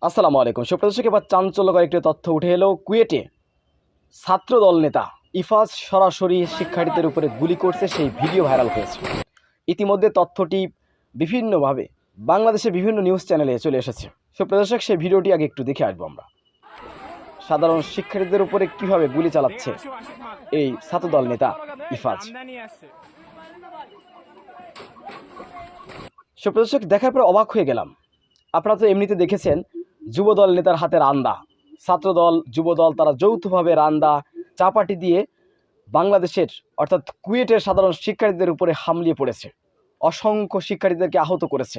আসসালামু আলাইকুম। সুপ্রদর্শক, এবার চাঞ্চল্যকর একটি তথ্য উঠে এলো। কুয়েটে ছাত্রদল নেতা ইফাজ সরাসরি শিক্ষার্থীদের উপরে গুলি করছে, সেই ভিডিও ভাইরাল হয়েছে। ইতিমধ্যে তথ্যটি বিভিন্নভাবে বাংলাদেশের বিভিন্ন নিউজ চ্যানেলে চলে এসেছে। সুপ্রদর্শক, সেই ভিডিওটি আগে একটু দেখে আসবো আমরা। সাধারণ শিক্ষার্থীদের উপরে কিভাবে গুলি চালাচ্ছে এই ছাত্রদল নেতা ইফাজ। সুপ্রদর্শক, দেখার পর অবাক হয়ে গেলাম। আপনারা তো এমনিতে দেখেছেন যুবদল নেতার হাতে রান্দা, ছাত্রদল যুবদল তারা যৌথভাবে রান্দা চাপাটি দিয়ে বাংলাদেশের অর্থাৎ কুয়েটের সাধারণ শিক্ষার্থীদের উপরে হামলিয়ে পড়েছে, অসংখ্য শিক্ষার্থীদেরকে আহত করেছে।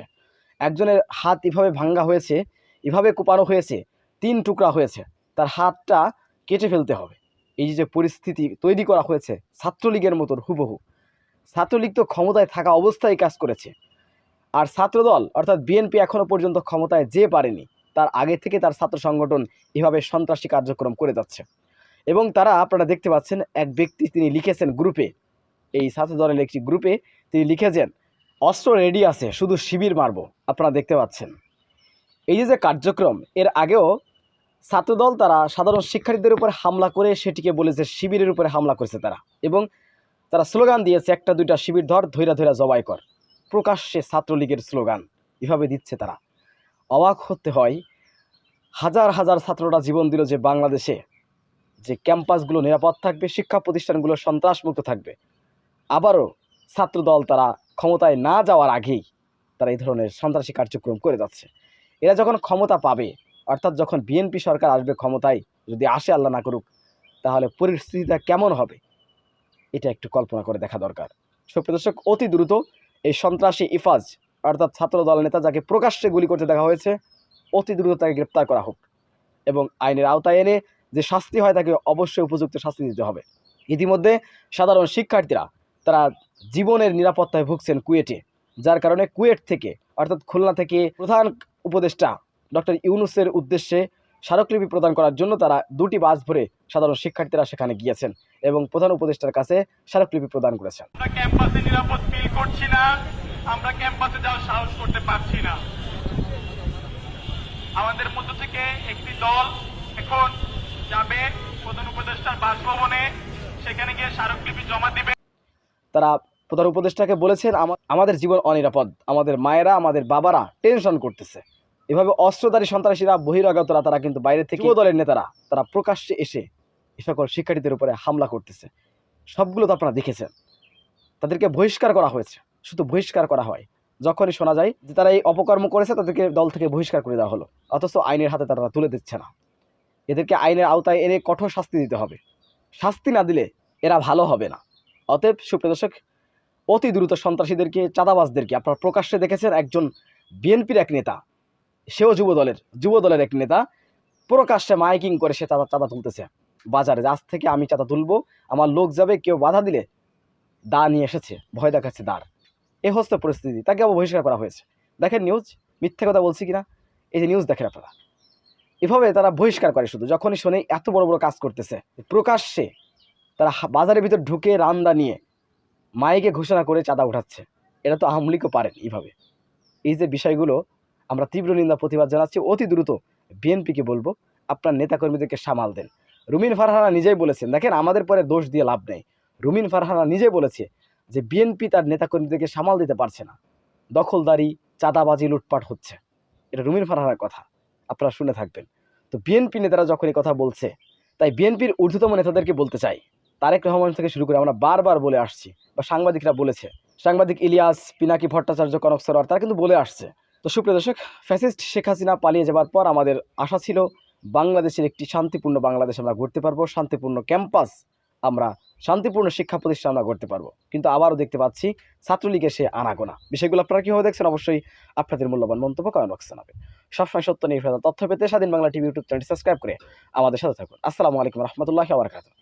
একজনের হাত এভাবে ভাঙ্গা হয়েছে, এভাবে কোপানো হয়েছে, 3 টুকরা হয়েছে, তার হাতটা কেটে ফেলতে হবে। এই যে পরিস্থিতি তৈরি করা হয়েছে ছাত্রলীগের মতন হুবহু। ছাত্রলীগ তো ক্ষমতায় থাকা অবস্থায় কাজ করেছে, আর ছাত্রদল অর্থাৎ বিএনপি এখনো পর্যন্ত ক্ষমতায় যে পারেনি, তার আগে থেকে তার ছাত্র সংগঠন এভাবে সন্ত্রাসী কার্যক্রম করে যাচ্ছে। এবং তারা আপনারা দেখতে পাচ্ছেন, এক ব্যক্তি তিনি লিখেছেন গ্রুপে, এই ছাত্রদলের একটি গ্রুপে তিনি লিখেছেন অস্ত্র রেডি আছে, শুধু শিবির মারব। আপনারা দেখতে পাচ্ছেন এই যে কার্যক্রম, এর আগেও ছাত্রদল তারা সাধারণ শিক্ষার্থীদের উপর হামলা করে সেটিকে বলেছে শিবিরের উপরে হামলা করেছে তারা, এবং তারা স্লোগান দিয়েছে 1টা 2টা শিবির ধর, ধৈরা ধৈরা জবাই কর। প্রকাশ্যে ছাত্রলীগের স্লোগান এভাবে দিচ্ছে তারা। অবাক হতে হয়, হাজার হাজার ছাত্ররা জীবন দিল যে বাংলাদেশে যে ক্যাম্পাসগুলো নিরাপদ থাকবে, শিক্ষা প্রতিষ্ঠানগুলো সন্ত্রাসমুক্ত থাকবে। আবারও ছাত্রদল তারা ক্ষমতায় না যাওয়ার আগেই তারা এই ধরনের সন্ত্রাসী কার্যক্রম করে যাচ্ছে। এরা যখন ক্ষমতা পাবে, অর্থাৎ যখন বিএনপি সরকার আসবে ক্ষমতায়, যদি আসে আল্লাহ না করুক, তাহলে পরিস্থিতিটা কেমন হবে এটা একটু কল্পনা করে দেখা দরকার। সুপ্রিয় দর্শক, অতি দ্রুত এই সন্ত্রাসী ইফাজ অর্থাৎ ছাত্রদল নেতা যাকে প্রকাশ্যে গুলি করতে দেখা হয়েছে, অতি দ্রুত তাকে গ্রেপ্তার করা হোক এবং আইনের আওতায় এনে যে শাস্তি হয় তাকে অবশ্যই উপযুক্ত শাস্তি দিতে হবে। ইতিমধ্যে সাধারণ শিক্ষার্থীরা তারা জীবনের নিরাপত্তায় ভুগছেন কুয়েটে, যার কারণে কুয়েট থেকে অর্থাৎ খুলনা থেকে প্রধান উপদেষ্টা ডক্টর ইউনূসের উদ্দেশ্যে স্মারকলিপি প্রদান করার জন্য তারা 2টি বাস ভরে সাধারণ শিক্ষার্থীরা সেখানে গিয়েছেন এবং প্রধান উপদেষ্টার কাছে স্মারকলিপি প্রদান করেছেন। আমরা ক্যাম্পাসে নিরাপদ ফিল করছি না, আমরা ক্যাম্পাসে যাওয়ার সাহস করতে পারছি না। আমাদের মধ্য থেকে একটি দল এখন যাবে প্রধান উপদেষ্টার বাসভবনে, সেখানে গিয়ে স্মারকলিপি জমা দিবে। তারা প্রধান উপদেষ্টাকে বলেছেন আমাদের জীবন অনিরাপদ, আমাদের মায়েরা আমাদের বাবারা টেনশন করতেছে। এভাবে অস্ত্রধারী সন্ত্রাসীরা বহিরাগতরা তারা কিন্তু বাইরে থেকে দলের নেতারা তারা প্রকাশ্যে এসে এ সকল শিক্ষার্থীদের উপরে হামলা করতেছে। সবগুলো তো আপনারা দেখেছেন। তাদেরকে বহিষ্কার করা হয়েছে, শুধু বহিষ্কার করা হয় যখনই শোনা যায় যে তারা এই অপকর্ম করেছে, তাদেরকে দল থেকে বহিষ্কার করে দেওয়া হলো, অথচ আইনের হাতে তারা তুলে দিচ্ছে না। এদেরকে আইনের আওতায় এনে কঠোর শাস্তি দিতে হবে। শাস্তি না দিলে এরা ভালো হবে না। অতএব সুপ্রিয় দর্শক, অতি দ্রুত সন্ত্রাসীদেরকে, চাঁদাবাজদেরকে আপনারা প্রকাশ্যে দেখেছেন। একজন বিএনপির এক নেতা, সেও যুবদলের এক নেতা, প্রকাশ্যে মাইকিং করে সে চাঁদা তুলতেছে বাজারে। আজ থেকে আমি চাঁদা তুলবো, আমার লোক যাবে, কেউ বাধা দিলে দা নিয়ে এসেছে, ভয় দেখাচ্ছে দাঁড়। এ হচ্ছে পরিস্থিতি, তাকে আবার বহিষ্কার করা হয়েছে। দেখেন নিউজ, মিথ্যে কথা বলছি কিনা, এই যে নিউজ দেখেন আপনারা। এভাবে তারা বহিষ্কার করে শুধু যখনই শোনে এত বড় বড় কাজ করতেছে। প্রকাশ্যে তারা বাজারের ভিতর ঢুকে রান্দা নিয়ে মাইকে ঘোষণা করে চাঁদা উঠাচ্ছে। এটা তো আওয়ামী লীগও পারেন এইভাবে। এই যে বিষয়গুলো আমরা তীব্র নিন্দা প্রতিবাদ জানাচ্ছি। অতি দ্রুত বিএনপিকে বলবো, আপনার নেতাকর্মীদেরকে সামাল দেন। রুমিন ফারহানা নিজেই বলেছেন, দেখেন আমাদের পরে দোষ দিয়ে লাভ নেই। রুমিন ফারহানা নিজেই বলেছে যে বিএনপি তার নেতাকর্মীদেরকে সামাল দিতে পারছে না, দখলদারি, চাঁদাবাজি, লুটপাট হচ্ছে। এটা রুমিন ফারহানার কথা, আপনারা শুনে থাকবেন। তো বিএনপি নেতারা যখন এই কথা বলছে, তাই বিএনপির ঊর্ধ্বতম নেতাদেরকে বলতে চাই, তারেক রহমান থেকে শুরু করে আমরা বারবার বলে আসছি, বা সাংবাদিকরা বলেছে, সাংবাদিক ইলিয়াস, পিনাকি ভট্টাচার্য, কনক সরোয়ার, তারা কিন্তু বলে আসছে। তো সুপ্রিয় দর্শক, ফ্যাসিস্ট শেখ হাসিনা পালিয়ে যাবার পর আমাদের আশা ছিল বাংলাদেশের একটি শান্তিপূর্ণ বাংলাদেশ আমরা গড়তে পারবো, শান্তিপূর্ণ ক্যাম্পাস, আমরা শান্তিপূর্ণ শিক্ষা প্রতিষ্ঠান আমরা গড়তে পারবো। কিন্তু আবারও দেখতে পাচ্ছি ছাত্রলীগের সে আনাগোনা। বিষয়গুলো আপনারা কীভাবে দেখছেন অবশ্যই আপনাদের মূল্যবান মন্তব্য কমেন্ট বক্সে জানাবেন। সবসময় সত্য নির্ভর তথ্য পেতে স্বাধীন বাংলা টিভি ইউটিউব চ্যানেলটি সাবস্ক্রাইব করে আমাদের সাথে থাকুন। আসসালামু আলাইকুম রহমতুল্লাহি ওয়া বারাকাতুহু।